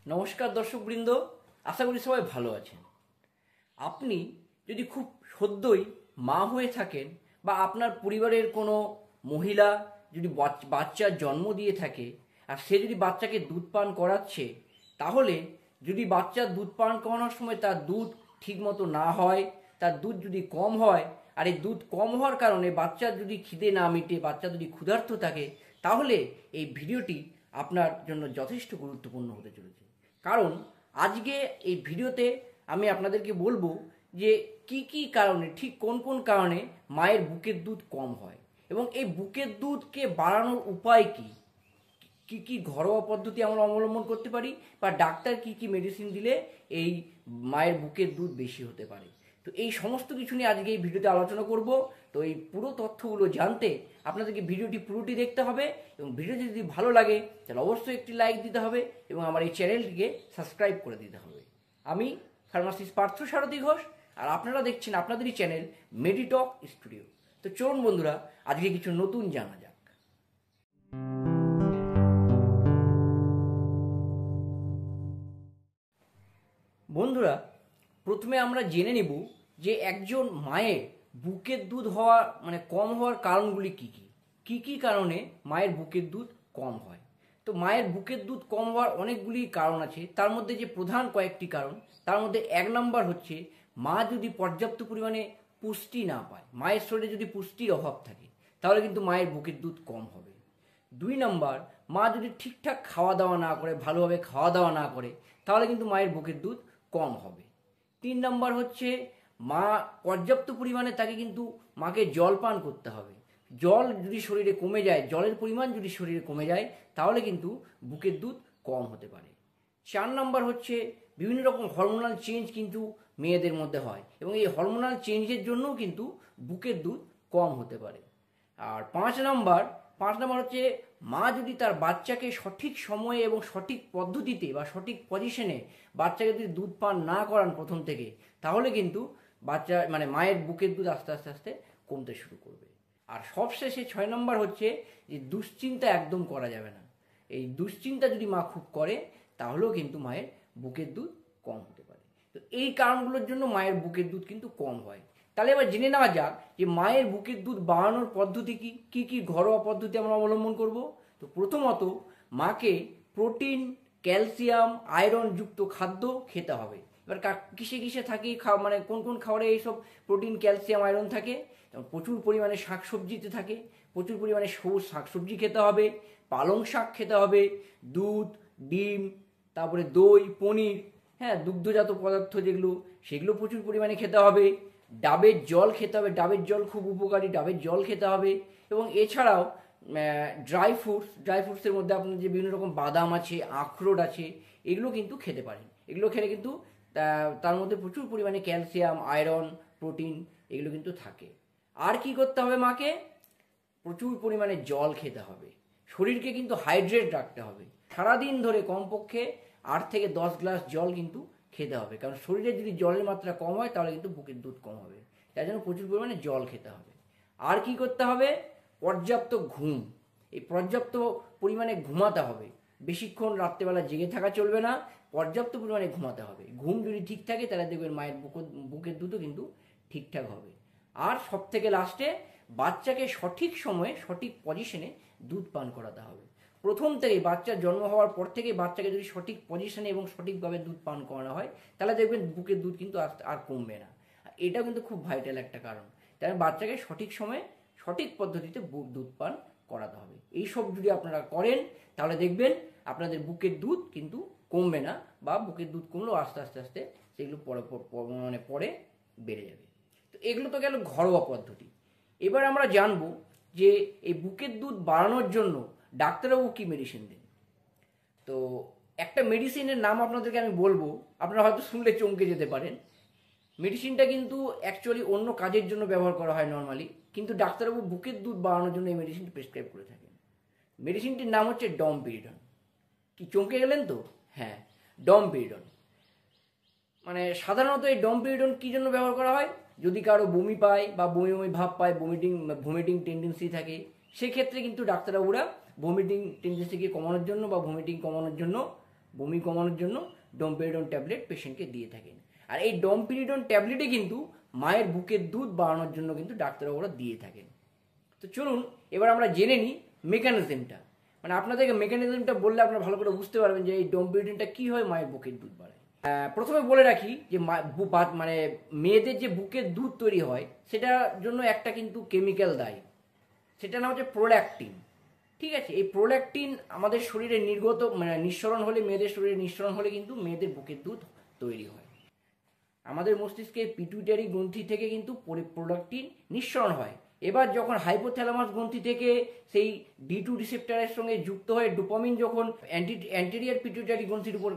নমস্কার দর্শকবৃন্দ, আশা করি সবাই ভালো আছেন। আপনি যদি খুব সদ্যই মা হয়ে থাকেন বা আপনার পরিবারের কোনো মহিলা যদি বাচ্চার জন্ম দিয়ে থাকে আর সে যদি বাচ্চাকে দুধ পান করাচ্ছে, তাহলে যদি বাচ্চার দুধ পান করানোর সময় তার দুধ ঠিকমতো না হয়, তার দুধ যদি কম হয়, আর এই দুধ কম হওয়ার কারণে বাচ্চার যদি খিদে না মিটে, বাচ্চা যদি ক্ষুধার্ত থাকে, তাহলে এই ভিডিওটি আপনার জন্য যথেষ্ট গুরুত্বপূর্ণ হতে চলেছে। কারণ আজকে এই ভিডিওতে আমি আপনাদেরকে বলবো যে কি কি কারণে, ঠিক কোন কোন কারণে মায়ের বুকের দুধ কম হয় এবং এই বুকের দুধকে বাড়ানোর উপায় কি, কি কি ঘরোয়া পদ্ধতি আমরা অবলম্বন করতে পারি বা ডাক্তার কি কি মেডিসিন দিলে এই মায়ের বুকের দুধ বেশি হতে পারে। তো এই সমস্ত কিছু নিয়ে আজকে এই ভিডিওতে আলোচনা করব। তো এই পুরো তথ্যগুলো জানতে আপনাদেরকে ভিডিওটি পুরোটি দেখতে হবে এবং ভিডিওটি যদি ভালো লাগে তাহলে অবশ্যই একটি লাইক দিতে হবে এবং আমার এই চ্যানেলটিকে সাবস্ক্রাইব করে দিতে হবে। আমি ফার্মাসিস্ট পার্থ সারথী ঘোষ, আর আপনারা দেখছেন আপনাদেরই চ্যানেল মেডিটক স্টুডিও। তো চলুন বন্ধুরা, আজকে কিছু নতুন জানা যাক। বন্ধুরা, প্রথমে আমরা জেনে নেব যে একজন মায়ের বুকের দুধ হওয়া কম হওয়ার কারণগুলি কি কি, কি কি কারণে মায়ের বুকের দুধ কম হয়। তো মায়ের বুকের দুধ কম হওয়ার অনেকগুলি কারণ আছে, তার মধ্যে যে প্রধান কয়েকটি কারণ, তার মধ্যে এক নম্বর হচ্ছে মা যদি পর্যাপ্ত পরিমাণে পুষ্টি না পায়, মায়ের শরীরে যদি পুষ্টির অভাব থাকে, তাহলে কিন্তু মায়ের বুকের দুধ কম হবে। দুই নম্বর, মা যদি ঠিকঠাক খাওয়া দাওয়া না করে, ভালোভাবে খাওয়া দাওয়া না করে, তাহলে কিন্তু মায়ের বুকের দুধ কম হবে। তিন নম্বর হচ্ছে মা পর্যাপ্ত পরিমাণে তাকে কিন্তু মাকে জল পান করতে হবে। জল যদি শরীরে কমে যায়, জলের পরিমাণ যদি শরীরে কমে যায়, তাহলে কিন্তু বুকের দুধ কম হতে পারে। চার নম্বর হচ্ছে বিভিন্ন রকম হরমোনাল চেঞ্জ কিন্তু মেয়েদের মধ্যে হয় এবং এই হরমোনাল চেঞ্জের জন্যও কিন্তু বুকের দুধ কম হতে পারে। আর পাঁচ নম্বর হচ্ছে মা যদি তার বাচ্চাকে সঠিক সময়ে এবং সঠিক পদ্ধতিতে বা সঠিক পজিশনে বাচ্চাকে যদি দুধ পান না করান প্রথম থেকে, তাহলে কিন্তু বাচ্চা মায়ের বুকের দুধ আস্তে আস্তে আস্তে কমতে শুরু করবে। আর সবশেষে ছয় নম্বর হচ্ছে যে দুশ্চিন্তা একদম করা যাবে না। এই দুশ্চিন্তা যদি মা খুব করে, তাহলেও কিন্তু মায়ের বুকের দুধ কম হতে পারে। তো এই কারণগুলোর জন্য মায়ের বুকের দুধ কিন্তু কম হয়। তাহলে এবার জেনে নেওয়া যাক যে মায়ের বুকের দুধ বাড়ানোর পদ্ধতি কি, কি কি ঘরোয়া পদ্ধতি আমরা অবলম্বন করব। তো প্রথমত মাকে প্রোটিন, ক্যালসিয়াম, আয়রন যুক্ত খাদ্য খেতে হবে। এবার কিসে কিসে থাকে কোন কোন খাবারে এইসব প্রোটিন, ক্যালসিয়াম, আয়রন থাকে? প্রচুর পরিমাণে শাকসবজিতে থাকে, প্রচুর পরিমাণে সবুজ শাকসবজি খেতে হবে, পালং শাক খেতে হবে, দুধ, ডিম, তারপরে দই, পনির, হ্যাঁ, দুগ্ধজাত পদার্থ যেগুলো, সেগুলো প্রচুর পরিমাণে খেতে হবে। ডাবের জল খেতে হবে, ডাবের জল খুব উপকারী, ডাবের জল খেতে হবে। এবং এছাড়াও ড্রাই ফ্রুটসের মধ্যে আপনার যে বিভিন্ন রকম বাদাম আছে, আখরোট আছে, এগুলো কিন্তু খেতে পারেন। এগুলো খেলে কিন্তু তার মধ্যে প্রচুর পরিমাণে ক্যালসিয়াম, আয়রন, প্রোটিন এগুলো কিন্তু থাকে। আর কি করতে হবে মাকে? প্রচুর পরিমাণে জল খেতে হবে, শরীরকে কিন্তু হাইড্রেট রাখতে হবে। সারাদিন ধরে কমপক্ষে 8 থেকে 10 গ্লাস জল কিন্তু খেতে হবে, কারণ শরীরে যদি জলের মাত্রা কম হয় তাহলে কিন্তু বুকের দুধ কম হবে। তাই জন্য প্রচুর পরিমাণে জল খেতে হবে। আর কি করতে হবে? পর্যাপ্ত ঘুম। এই পর্যাপ্ত পরিমাণে ঘুমাতে হবে, বেশিক্ষণ রাত্রেবেলা জেগে থাকা চলবে না, পর্যাপ্ত পরিমাণে ঘুমাতে হবে। ঘুম যদি ঠিক থাকে তাহলে দেখবেন মায়ের বুকের দুধও কিন্তু ঠিকঠাক হবে। আর সব থেকে লাস্টে বাচ্চাকে সঠিক সময়ে সঠিক পজিশনে দুধ পান করাতে হবে। প্রথম থেকে বাচ্চার জন্ম হওয়ার পর থেকে বাচ্চাকে যদি সঠিক পজিশনে এবং সঠিকভাবে দুধ পান করানো হয়, তাহলে দেখবেন বুকের দুধ কিন্তু আর কমবে না। এটা কিন্তু খুব ভাইটাল একটা কারণ। তাই বাচ্চাকে সঠিক সময়ে সঠিক পদ্ধতিতে দুধ পান করাতে হবে। এইসব যদি আপনারা করেন, তাহলে দেখবেন আপনাদের বুকের দুধ কিন্তু কমবে না, বা বুকের দুধ কমলেও আস্তে আস্তে আস্তে সেগুলো পরে বেড়ে যাবে। তো এগুলো তো গেল ঘরোয়া পদ্ধতি। এবার আমরা জানবো যে এই বুকের দুধ বাড়ানোর জন্য ডাক্তারবাবু কি মেডিসিন দেন। তো একটা মেডিসিনের নাম আপনাদেরকে আমি বলবো, আপনারা হয়তো শুনলে চমকে যেতে পারেন। মেডিসিনটা কিন্তু অ্যাকচুয়ালি অন্য কাজের জন্য ব্যবহার করা হয় নর্মালি, কিন্তু ডাক্তারবাবু বুকের দুধ বাড়ানোর জন্য এই মেডিসিনটি প্রেসক্রাইব করে থাকেন। মেডিসিনটির নাম হচ্ছে ডমপিরিডন। কি চমকে গেলেন তো? হ্যাঁ, ডমপিরিডন। সাধারণত এই ডমপিরিডন কী জন্য ব্যবহার করা হয়? যদি কারো বমি পায় বা বমি বমি ভাব পায়, ভমিটিং টেন্ডেন্সি থাকে, সেক্ষেত্রে কিন্তু ডাক্তারবাবুরা ভমিটিং টেন্ডেন্সিকে কমানোর জন্য বা ভমিটিং কমানোর জন্য বমি কমানোর জন্য ডোমপেরিডন ট্যাবলেট পেশেন্টকে দিয়ে থাকেন। আর এই ডোমপেরিডন ট্যাবলেটে কিন্তু মায়ের বুকের দুধ বাড়ানোর জন্য কিন্তু ডাক্তারবাবুরা দিয়ে থাকেন। তো চলুন এবার আমরা জেনে নিই মেকানিজমটা। মানে আপনাদেরকে মেকানিজমটা বললে আপনারা ভালো করে বুঝতে পারবেন যে এই ডোমপেরিডনটা কী হয় মায়ের বুকের দুধ বাড়ায়। প্রথমে বলে রাখি যে মানে মেয়েদের যে বুকের দুধ তৈরি হয় সেটার জন্য একটা কিন্তু কেমিক্যাল দায়ী, সেটা নাম হচ্ছে প্রোল্যাকটিন। ঠিক আছে, এই প্রোল্যাকটিন আমাদের শরীরে নির্গত মানে নিঃসরণ হলে, মেয়েদের শরীরে নিঃসরণ হলে কিন্তু মেয়েদের বুকের দুধ তৈরি হয়। আমাদের মস্তিষ্কের পিটুইটারি গ্রন্থি থেকে কিন্তু প্রোল্যাকটিন নিঃসরণ হয়। এবার যখন হাইপোথ্যালামাস গ্রন্থি থেকে সেই D2 রিসেপ্টরের সঙ্গে যুক্ত হয়ে ডোপামিন যখন অ্যান্টেরিয়র পিটুইটারি গ্রন্থির উপর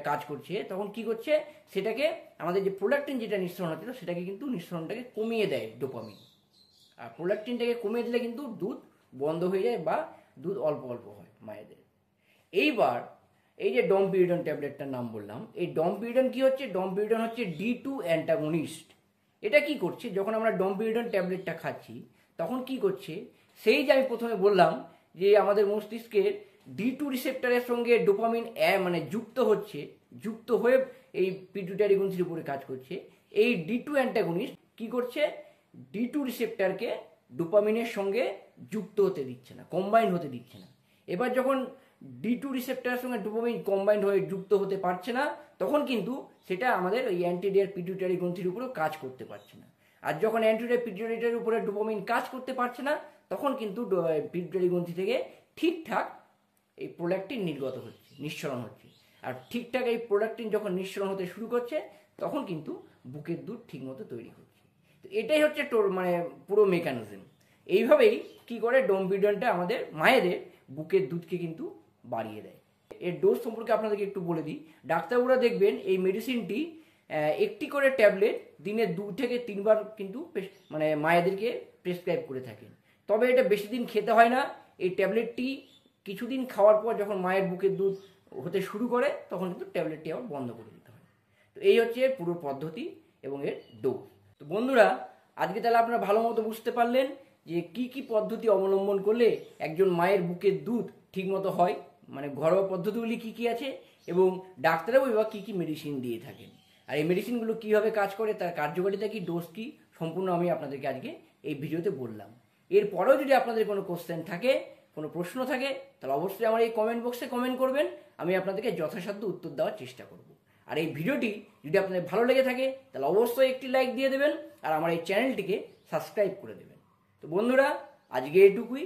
কাজ করছে, তখন কি করছে, সেটাকে আমাদের যে প্রোল্যাকটিন যেটা নিঃসরণ হচ্ছিল সেটাকে কিন্তু নিঃসরণটাকে কমিয়ে দেয় ডোপামিন। আর প্রোল্যাকটিনটাকে কমিয়ে দিলে কিন্তু দুধ বন্ধ হয়ে যায় বা দুধ অল্প অল্প হয় মায়েদের। এইবার এই যে ডোমপেরিডন ট্যাবলেটটার নাম বললাম, এই ডোমপেরিডন কি হচ্ছে, ডোমপেরিডন হচ্ছে D2 অ্যান্টাগনিস্ট। এটা কি করছে, যখন আমরা ডোমপেরিডন ট্যাবলেটটা খাচ্ছি তখন কি করছে, সেই যে আমি প্রথমে বললাম যে আমাদের মস্তিষ্কের D2 রিসেপ্টরের সঙ্গে ডোপামিন মানে যুক্ত হয়ে এই পিটুইটারি গ্রন্থির উপরে কাজ করছে। এই D2 অ্যান্টাগনিস্ট কি করছে, D2 রিসেপ্টরকে ডোপামিনের সঙ্গে যুক্ত হতে দিচ্ছে না, কম্বাইন হতে দিচ্ছে না। এবার যখন D2 রিসেপ্টরের সঙ্গে ডোপামিন কম্বাইন্ড হয়ে যুক্ত হতে পারছে না, তখন কিন্তু সেটা আমাদের ওই অ্যান্টেরিয়র পিটুইটারি গ্রন্থির উপরেও কাজ করতে পারছে না। আর যখন অ্যান্টেরিয়র পিটুইটারির উপরে ডোপামিন কাজ করতে পারছে না, তখন কিন্তু পিটুইটারি গ্রন্থি থেকে ঠিকঠাক এই প্রোল্যাকটিন নিঃসরণ হচ্ছে। আর ঠিকঠাক এই প্রোল্যাকটিন যখন নিঃসরণ হতে শুরু করছে, তখন কিন্তু বুকের দুধ ঠিকমতো তৈরি হচ্ছে। তো এটাই হচ্ছে মানে পুরো মেকানিজম। এইভাবেই কি করে ডোমপেরিডনটা আমাদের মায়েদের বুকের দুধকে কিন্তু বাড়িয়ে দেয়। এর ডোজ সম্পর্কে আপনাদেরকে একটু বলে দিই। ডাক্তারবাবুরা দেখবেন এই মেডিসিনটি একটি করে ট্যাবলেট দিনে 2 থেকে 3 বার কিন্তু মানে মায়েদেরকে প্রেসক্রাইব করে থাকেন। তবে এটা বেশি দিন খেতে হয় না। এই ট্যাবলেটটি কিছুদিন খাওয়ার পর যখন মায়ের বুকের দুধ হতে শুরু করে, তখন কিন্তু ট্যাবলেটটি আবার বন্ধ করে দিতে হয়। তো এই হচ্ছে এর পুরো পদ্ধতি এবং এর ডোজ। তো বন্ধুরা, আজকে তাহলে আপনারা ভালো মতো বুঝতে পারলেন যে কি কি পদ্ধতি অবলম্বন করলে একজন মায়ের বুকের দুধ ঠিকমতো হয়, মানে ঘরোয়া পদ্ধতিগুলি কি কি আছে এবং ডাক্তারবাবু বা কী কী মেডিসিন দিয়ে থাকেন, আর এই মেডিসিনগুলো কীভাবে কাজ করে, তার কার্যকারিতা কি, ডোজ কি, সম্পূর্ণ আমি আপনাদেরকে আজকে এই ভিডিওতে বললাম। এরপরেও যদি আপনাদের কোনো কোশ্চেন থাকে, কোনো প্রশ্ন থাকে, তাহলে অবশ্যই আমার এই কমেন্ট বক্সে কমেন্ট করবেন। আমি আপনাদেরকে যথাসাধ্য উত্তর দেওয়ার চেষ্টা করব। আর এই ভিডিওটি যদি আপনাদের ভালো লেগে থাকে তাহলে অবশ্যই একটি লাইক দিয়ে দেবেন আর আমার এই চ্যানেলটিকে সাবস্ক্রাইব করে দেবেন। তো বন্ধুরা, আজকে এটুকুই।